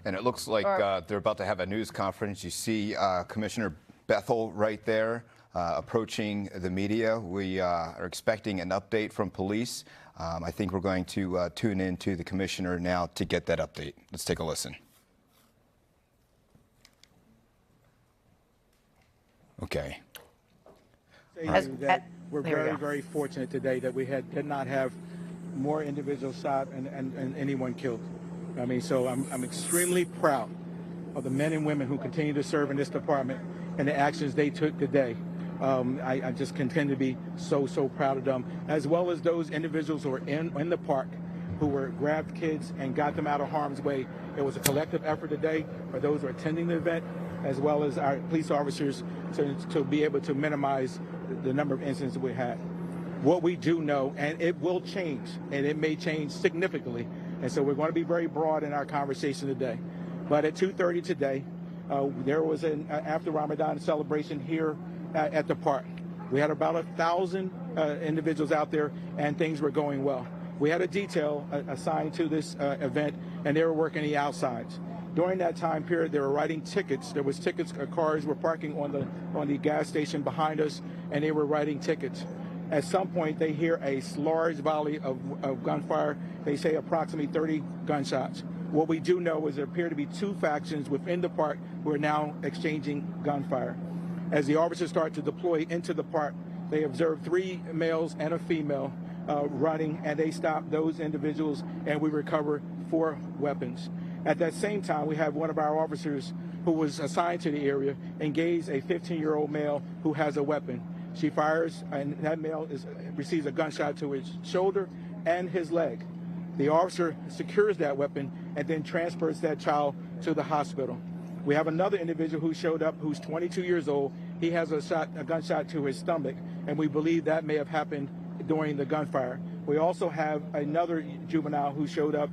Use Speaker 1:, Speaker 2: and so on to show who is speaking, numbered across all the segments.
Speaker 1: And it looks like they're about to have a news conference. You see Commissioner Bethel right there approaching the media. We are expecting an update from police. I think we're going to tune in to the commissioner now to get that update. Let's take a listen. Okay.
Speaker 2: We're very fortunate today that we did not have more individuals shot and anyone killed. I mean, so I'm extremely proud of the men and women who continue to serve in this department and the actions they took today. I just continue to be so proud of them, as well as those individuals who were in the park who grabbed kids and got them out of harm's way. It was a collective effort today for those who are attending the event, as well as our police officers to be able to minimize the number of incidents that we had. What we do know, and it will change, and it may change significantly, and so we're going to be very broad in our conversation today. But at 2:30 today, there was an after Ramadan celebration here at the park. We had about 1,000 individuals out there, and things were going well. We had a detail assigned to this event, and they were working the outsides. During that time period, they were writing tickets. There was tickets. Cars were parking on the gas station behind us, and they were writing tickets. At some point, they hear a large volley of gunfire. They say approximately 30 gunshots. What we do know is there appear to be two factions within the park who are now exchanging gunfire. As the officers start to deploy into the park, they observe 3 males and a female running, and they stop those individuals, and we recover 4 weapons. At that same time, we have one of our officers who was assigned to the area engage a 15-year-old male who has a weapon. She fires, and that male receives a gunshot to his shoulder and his leg. The officer secures that weapon and then transfers that child to the hospital. We have another individual who showed up who's 22 years old. He has a gunshot to his stomach, and we believe that may have happened during the gunfire. We also have another juvenile who showed up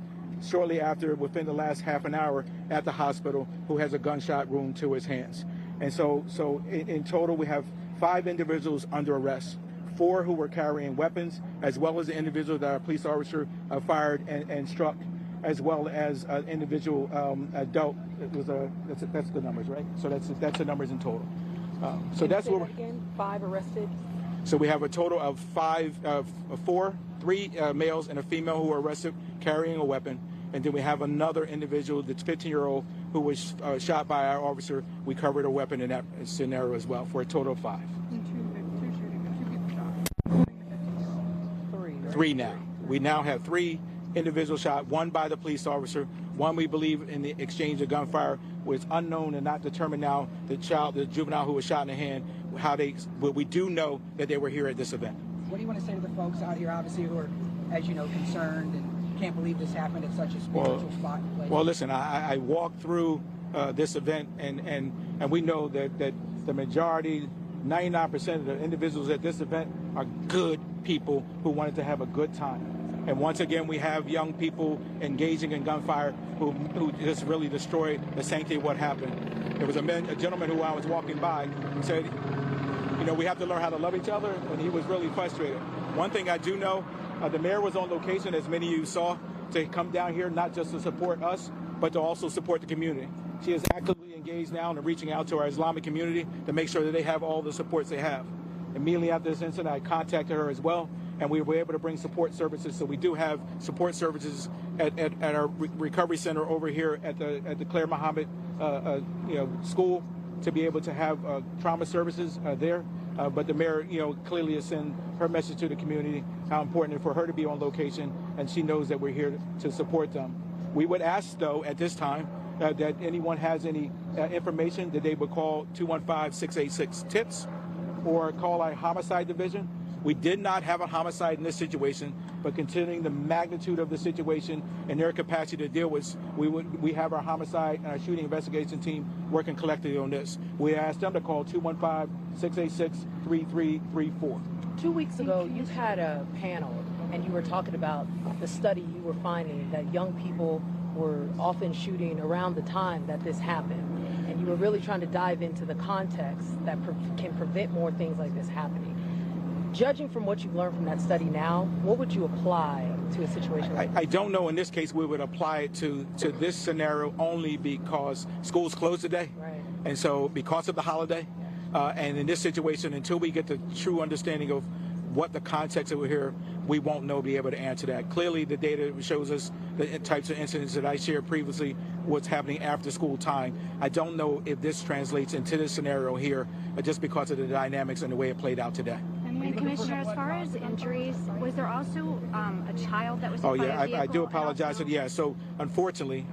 Speaker 2: shortly after, within the last half an hour, at the hospital, who has a gunshot wound to his hands. And so in total, we have 5 individuals under arrest, 4 who were carrying weapons, as well as the individual that our police officer fired and struck, as well as an individual adult. That's the numbers, right? So that's the numbers in total. So that's what we're.
Speaker 3: 5 arrested.
Speaker 2: So we have a total of 3 males and a female who were arrested carrying a weapon, and then we have another individual that's 15-year-old who was shot by our officer. We covered a weapon in that scenario as well, for a total of 5. Three now. We now have 3 individuals shot, 1 by the police officer, 1 we believe in the exchange of gunfire, was unknown and not determined now, the juvenile who was shot in the hand, but we do know that they were here at this event.
Speaker 4: What do you want to say to the folks out here, obviously, who are, as you know, concerned and can't believe this happened at such a spiritual spot and place?
Speaker 2: Well, listen, I walked through this event, and we know that the majority, 99% of the individuals at this event are good people who wanted to have a good time. And once again, we have young people engaging in gunfire who just really destroyed the sanctity of what happened. There was a gentleman who I was walking by who said, you know, we have to learn how to love each other, and he was really frustrated. One thing I do know, the mayor was on location, as many of you saw, to come down here not just to support us, but to also support the community. She is actively engaged now in reaching out to our Islamic community to make sure that they have all the supports they have. Immediately after this incident, I contacted her as well, and we were able to bring support services. So we do have support services at our recovery center over here at the Claire Muhammad school, to be able to have trauma services there. But the mayor, clearly has sent her message to the community how important it is for her to be on location, and she knows that we're here to support them. We would ask, though, at this time, that anyone has any information, that they would call 215-686-TIPS or call our homicide division. We did not have a homicide in this situation, but considering the magnitude of the situation and their capacity to deal with, we have our homicide and our shooting investigation team working collectively on this. We asked them to call 215-686-3334.
Speaker 3: 2 weeks ago, you had a panel, and you were talking about the study you were finding that young people were often shooting around the time that this happened. And you were really trying to dive into the context that can prevent more things like this happening. Judging from what you've learned from that study now, what would you apply to a situation like this?
Speaker 2: I don't know. In this case, we would apply it to this scenario only because schools closed today.
Speaker 3: Right.
Speaker 2: And so because of the holiday, and in this situation, until we get the true understanding of what the context over here, we won't be able to answer that. Clearly, the data shows us the types of incidents that I shared previously, what's happening after school time. I don't know if this translates into this scenario here, just because of the dynamics and the way it played out today.
Speaker 5: And Commissioner, as far as injuries, was there also a child that was hit by a vehicle?
Speaker 2: I do apologize. Yeah, so unfortunately,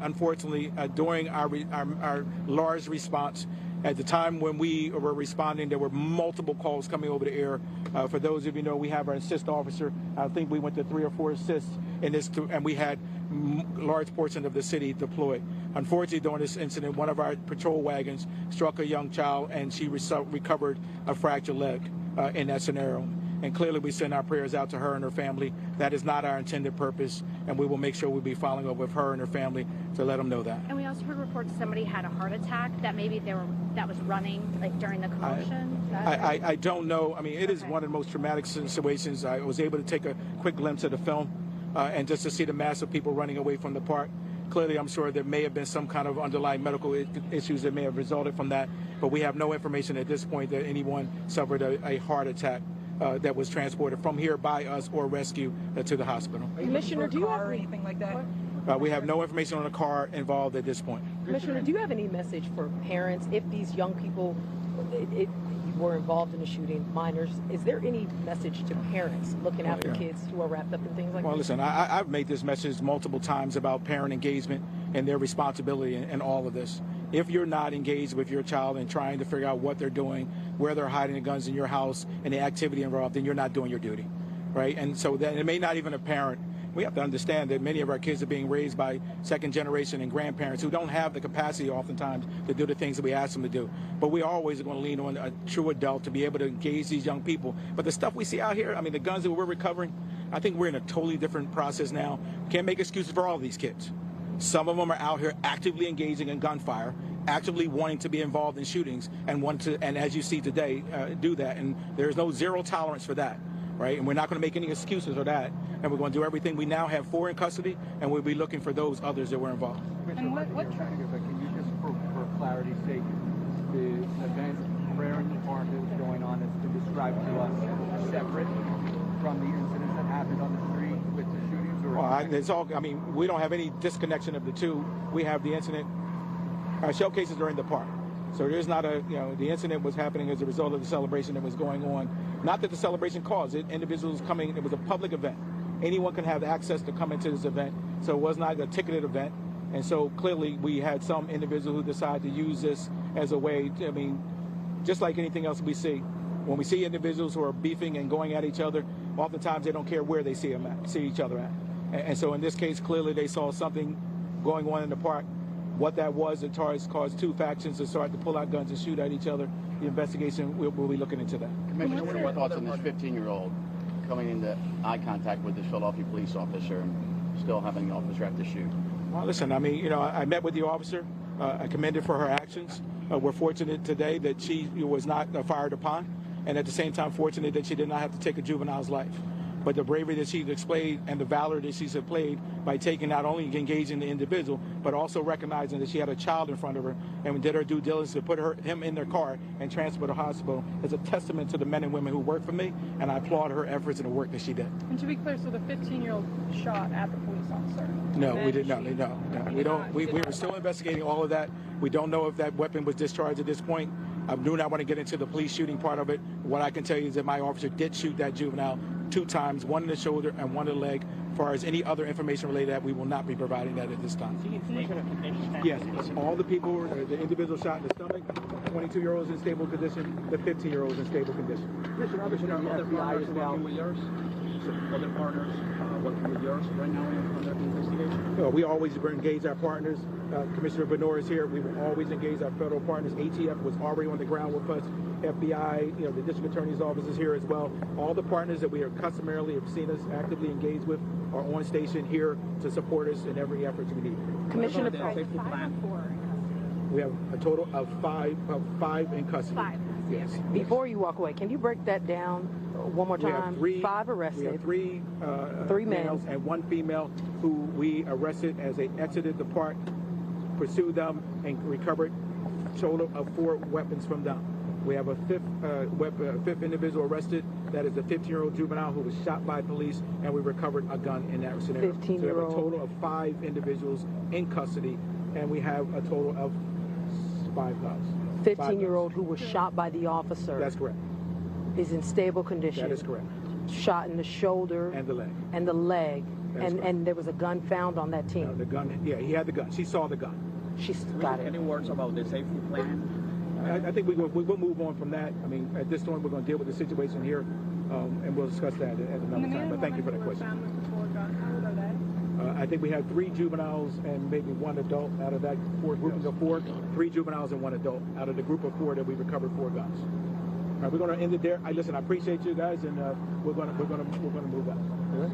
Speaker 2: during our large response, at the time when we were responding, there were multiple calls coming over the air. For those of you know, we have our assist officer. I think we went to 3 or 4 assists in this, and we had large portion of the city deployed. Unfortunately, during this incident, one of our patrol wagons struck a young child, and she recovered a fractured leg in that scenario. And clearly, we send our prayers out to her and her family. That is not our intended purpose, and we will make sure we'll be following up with her and her family to let them know that.
Speaker 5: And we also heard reports somebody had a heart attack, that maybe that was running like during the commotion.
Speaker 2: I don't know. I mean, it is one of the most traumatic situations. I was able to take a quick glimpse of the film, and just to see the mass of people running away from the park. Clearly, I'm sure there may have been some kind of underlying medical issues that may have resulted from that, but we have no information at this point that anyone suffered a heart attack that was transported from here by us or rescued to the hospital.
Speaker 3: Commissioner, do you have
Speaker 4: anything like that?
Speaker 2: We have no information on the car involved at this point.
Speaker 3: Commissioner, do you have any message for parents if these young people were involved in a shooting, minors? Is there any message to parents looking after kids who are wrapped up in things like this?
Speaker 2: Well, listen, I've made this message multiple times about parent engagement and their responsibility in all of this. If you're not engaged with your child and trying to figure out what they're doing, where they're hiding the guns in your house, and the activity involved, then you're not doing your duty, right? And so that it may not even a parent. We have to understand that many of our kids are being raised by second generation and grandparents who don't have the capacity oftentimes to do the things that we ask them to do. But we always are going to lean on a true adult to be able to engage these young people. But the stuff we see out here, I mean, the guns that we're recovering, I think we're in a totally different process now. Can't make excuses for all of these kids. Some of them are out here actively engaging in gunfire, actively wanting to be involved in shootings, and want to, and as you see today, do that. And there's no zero tolerance for that. Right, and we're not going to make any excuses for that, and we're going to do everything. We now have 4 in custody, and we'll be looking for those others that were involved.
Speaker 6: And what can you just, for clarity's sake, the event where in the park that was going on has been described to us separate from the incidents that happened on the street with the shootings? Or
Speaker 2: well, it's all. I mean, we don't have any disconnection of the two. We have the incident. Our showcases are in the park. So there's not the incident was happening as a result of the celebration that was going on. Not that the celebration caused it. Individuals coming, it was a public event. Anyone can have access to come into this event. So it was not a ticketed event. And so clearly we had some individuals who decided to use this as a way to, I mean, just like anything else we see. When we see individuals who are beefing and going at each other, oftentimes they don't care where they see each other at. And so in this case, clearly they saw something going on in the park. What that was, it caused 2 factions to start to pull out guns and shoot at each other. The investigation, we'll be looking into that.
Speaker 7: Commissioner, what are your thoughts on this 15-year-old coming into eye contact with this Philadelphia police officer and still having the officer have to shoot?
Speaker 2: Well, listen, I mean, I met with the officer. I commended for her actions. We're fortunate today that she was not fired upon, and at the same time fortunate that she did not have to take a juvenile's life. But the bravery that she displayed and the valor that she displayed by taking not only engaging the individual, but also recognizing that she had a child in front of her and did her due diligence to put him in their car and transport to the hospital is a testament to the men and women who work for me, and I applaud her efforts and the work that she did.
Speaker 8: And to be clear, so the 15-year-old shot at the police officer?
Speaker 2: No, we did not. No. We don't. We were still investigating all of that. We don't know if that weapon was discharged at this point. I do not want to get into the police shooting part of it. What I can tell you is that my officer did shoot that juvenile 2 times, 1 in the shoulder and 1 in the leg. As far as any other information related to that, we will not be providing that at this time. Yes, all the people, the individual shot in the stomach, 22-year-olds in stable condition, the 15-year-olds in stable condition.
Speaker 6: other partners working with yours? Other partners working with yours right now on that investigation?
Speaker 2: No, we always engage our partners. Commissioner Benoit is here. We will always engage our federal partners. ATF was already on the ground with us. FBI, the district attorney's office is here as well. All the partners that we are customarily have seen us actively engage with are on station here to support us in every effort we need.
Speaker 3: Commissioner,
Speaker 5: Five or 4 in custody?
Speaker 2: We have a total of five in custody.
Speaker 5: 5.
Speaker 4: vehicle.
Speaker 2: Yes.
Speaker 3: Before you walk away, can you break that down one more
Speaker 2: We have
Speaker 3: time?
Speaker 2: three.
Speaker 3: 5
Speaker 2: We
Speaker 3: arrested.
Speaker 2: have three
Speaker 3: men.
Speaker 2: males and 1 female who we arrested as they exited the park, pursued them, and recovered a total of 4 weapons from them. We have a fifth individual arrested. That is a 15-year-old juvenile who was shot by police, and we recovered a gun in that scenario. So we have a
Speaker 3: 15-year-old.
Speaker 2: total of 5 individuals in custody, and we have a total of 5 guns.
Speaker 3: 15-year-old who was shot by the officer
Speaker 2: That's correct.
Speaker 3: is in stable condition.
Speaker 2: That is correct.
Speaker 3: Shot in the shoulder
Speaker 2: And the leg.
Speaker 3: and the leg.
Speaker 2: That's correct.
Speaker 3: And there was a gun found on that team.
Speaker 2: The gun. Yeah, he had the gun. She saw the gun.
Speaker 3: She's got it.
Speaker 6: Any words about the safety plan?
Speaker 2: I think we will move on from that. I mean, at this point, we're going to deal with the situation here, and we'll discuss that at another time. But thank you for that question. I think we had 3 juveniles and maybe 1 adult out of that grouping of 4. 3 juveniles and 1 adult out of the group of 4 that we recovered 4 guns. All right, we're going to end it there. Listen, I appreciate you guys, and we're going to move on.